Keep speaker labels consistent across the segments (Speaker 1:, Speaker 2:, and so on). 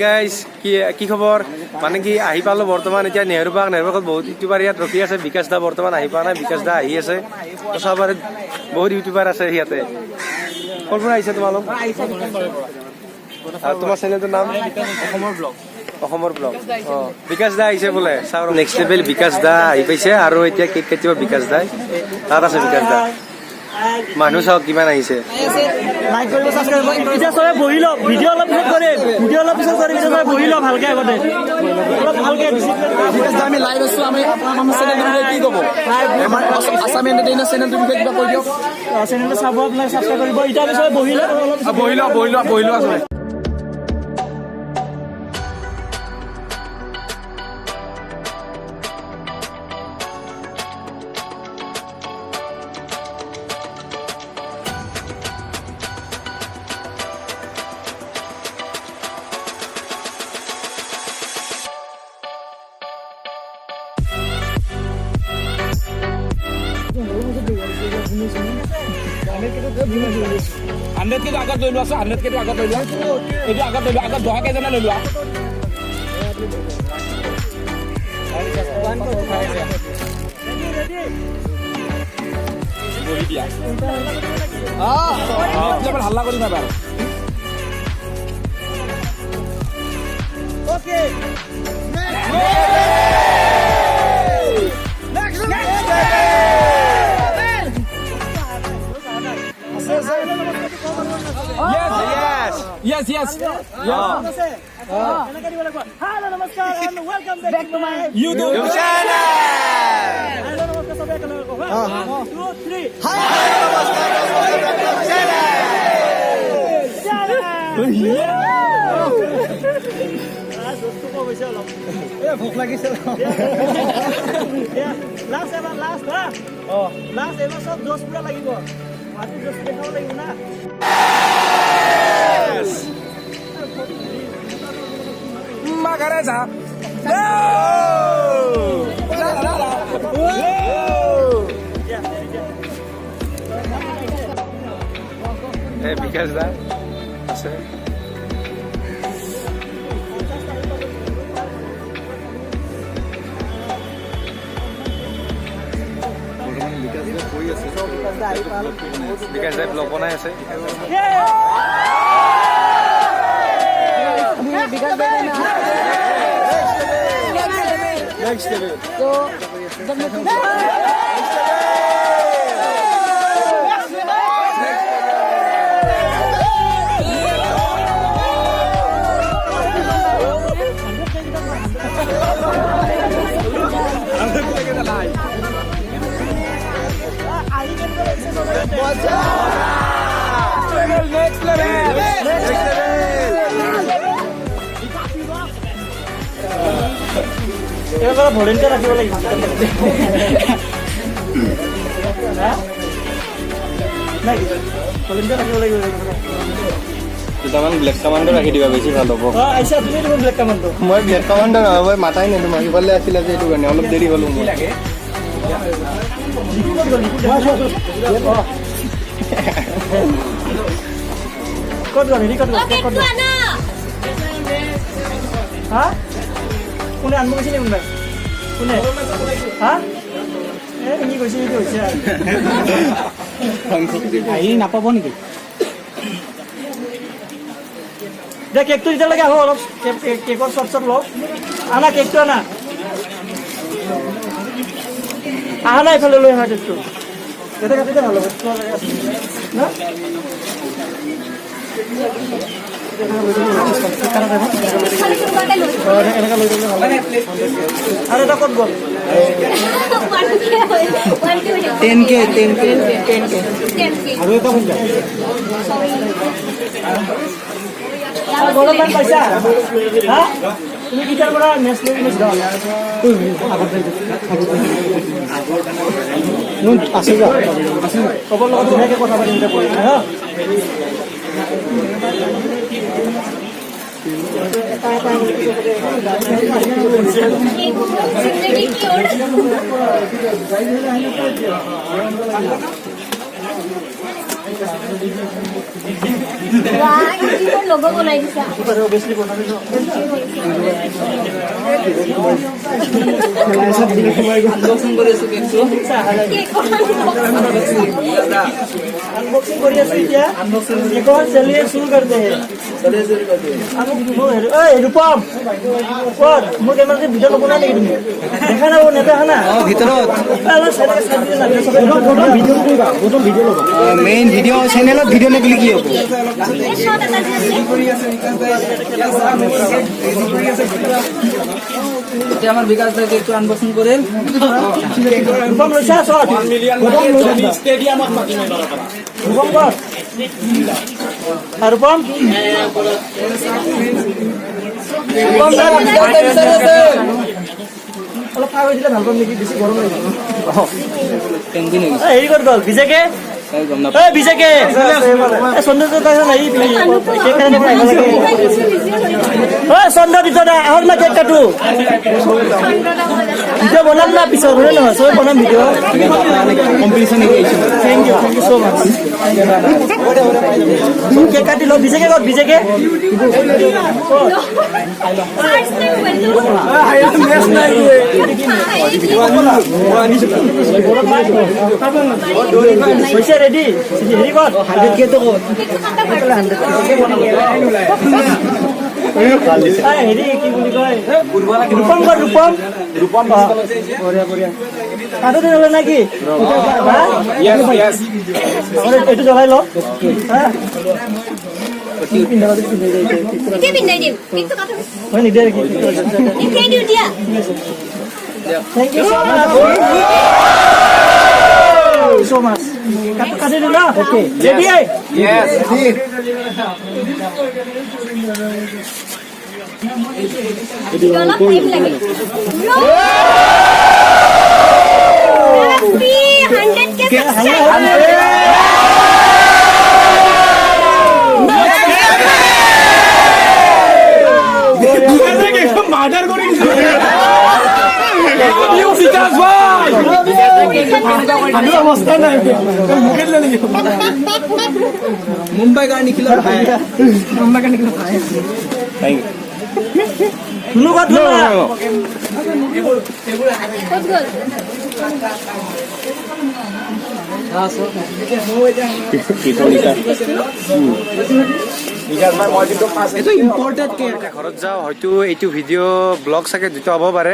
Speaker 1: Guys কি খবৰ মানে কি আহি পালো বৰ্তমান এতিয়া নেহৰু পাৰ্কত বহুত ইউটিউবাৰ ইয়াত ৰখি আছে বিকাশ দা বৰ্তমান আহি পোৱা নাই বিকাশ দা আহি আছে চবৰে বহুত ইউটিউবাৰ আছে ইয়াতে ক'ৰ পৰা আহিছে তোমালোক তোমাৰ চেনেলটোৰ নাম অসমৰ ব্লগ বিকাশ দা আহিছে বোলে চাওঁ নেক্সট লেভেল বিকাশ দা আহি পাইছে আৰু এতিয়া কেক কাটিব বিকাশ দাই তাত আছে বিকাশ দা মানুহ চাওক কিমান আহিছে
Speaker 2: Hundred kita agak dulu asa, hundred kita agak dulu. Itu agak dulu, agak doa kayak mana dulu? Boleh dia. Jangan halla kori na bar. Okay. Yes.
Speaker 3: Halo namaskar and welcome back to my
Speaker 2: YouTube
Speaker 1: channel.
Speaker 3: Halo namaskar sampai kalau 1, 2, 3.
Speaker 1: Halo namaskar
Speaker 3: ভোক লাগিছে last এবাৰ চব দোষ পুৰা লাগিব আজি দোষ দেখাব লাগিব না
Speaker 2: Magareza.
Speaker 1: Hey, because that. That's it. Because that vlog বনাই আছে next level so next level
Speaker 3: এবাৰ ভলেন্টিয়াৰ ৰাখিব লাগিব নাই ভলেন্টিয়াৰ ৰাখিব লাগিব
Speaker 1: দুটামান ব্লেক কামাণ্ডো ৰাখি দিবা বেছি ভাল হ'ব
Speaker 3: আইছা তুমি দেখোন ব্লেক কামাণ্ডো
Speaker 1: মই ব্লেক কামাণ্ডো নহয় মই মাথাই নিদিওঁ মই সিফালে আছিলে যে এইটো কাৰণে অলপ দেৰি হ'ল মোৰ
Speaker 3: ক'ত গ'ল হা কোনে আনব গৈছে নে কোনোবাই কোনে হা কি কৈছে এইটো হৈছে আহি নাপাব নেকি দে কেকটো যেতিয়ালৈকে আহো অলপ কেকৰ চট লওক আনা কেকটো আনা আহা নাই এইফালে লৈ আহা কেকটো ইয়াতে কাটিতে ভাল হ'ব না আৰু এটা ক'ত গ'ল 10K আৰু এটা ক'ত গ'ল গৰম পাইছা হা তুমি কিটাৰ পৰা নেক্সট লৈ গৈছা আছে যা খবৰ লগত ধুনীয়াকৈ কথা পাতিম হা
Speaker 4: লোগো বনাই দিছা
Speaker 3: অবভিয়াসলি বনাবি ন
Speaker 2: আনবক্সিং কৰি আছো কেকটো
Speaker 3: अनबॉक्सिंग কৰি আছো এতিয়া एक और चलिए शुरू करते हैं रूपम और মোৰ কেমেৰাতে ভিডিঅ' নবনাই নেকি তুমি দেখা না ও নেদেখা না
Speaker 2: ভিতৰত
Speaker 3: মেইন ভিডিঅ' চেনেলত ভিডিঅ' নেকি কি হ'ব
Speaker 2: এতিয়া আমাৰ বিকাশ দাই কেকটো আনবক্সিং কৰিল
Speaker 3: रूपम লৈছা শট
Speaker 2: ষ্টেডিয়ামত মাতিম
Speaker 3: रूपम কৰ रूपम অলপ খাই দিলে ভাল পাম নেকি বেছি গৰম লাগিব
Speaker 2: টেংকি নেকি
Speaker 3: হেৰি কৰ গ'ল বিজেকে
Speaker 2: গম নাপাওঁ
Speaker 3: বিজেকে সৌন্দৰ্য নাই চন্দ্ৰ দিতা আহৰ না কেক কাটো ভিডিঅ' বনাম না পিছত হয় নহয় চবে বনাম video'
Speaker 2: competition
Speaker 3: thank you so' much cake কাটি ল বিজেকে ক'ত বিজেকে হৈছে ৰেডি হেৰি ক'ত 100K তো ক'ত হেৰি কি বুলি কয় ৰূপম ক'ত ৰূপম বঢ়িয়া বঢ়িয়া কাটো দিলে নেকি এইটো জ্বলাই ল হয় নিদিয়ে নেকি থেংক ইউ so much কাটি দিল না ওকে রেডি
Speaker 2: Yes.
Speaker 3: মার্ডার করে অবস্থা নাই
Speaker 2: মুম্বাই का निकला भाई
Speaker 3: मुंबई का निकला भाई শুনো কথা
Speaker 2: এইটো ইম্পৰ্টেড কেক
Speaker 1: ঘৰত যাওঁ হয়তো এইটো ভিডিঅ' ব্লগ চাগে দুটা হ'ব পাৰে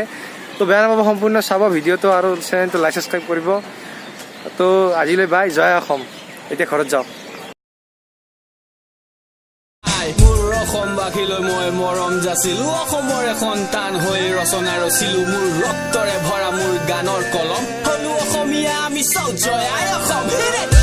Speaker 1: তো বেয়া নাপাব সম্পূৰ্ণ চাব ভিডিঅ'টো আৰু চেনেলটো লাইক ছাবস্ক্ৰাইব কৰিব তো আজিলৈ বাই জয় অসম এতিয়া ঘৰত যাওঁ
Speaker 5: মোৰ অসমবাসীলৈ মই মৰম যাচিলো অসমৰ সন্তান হৈ ৰচনা ৰচিলো মোৰ ৰক্তৰে ভৰা মোৰ গানৰ কলম হলো অসমীয়া আমি চব জয় আই অসম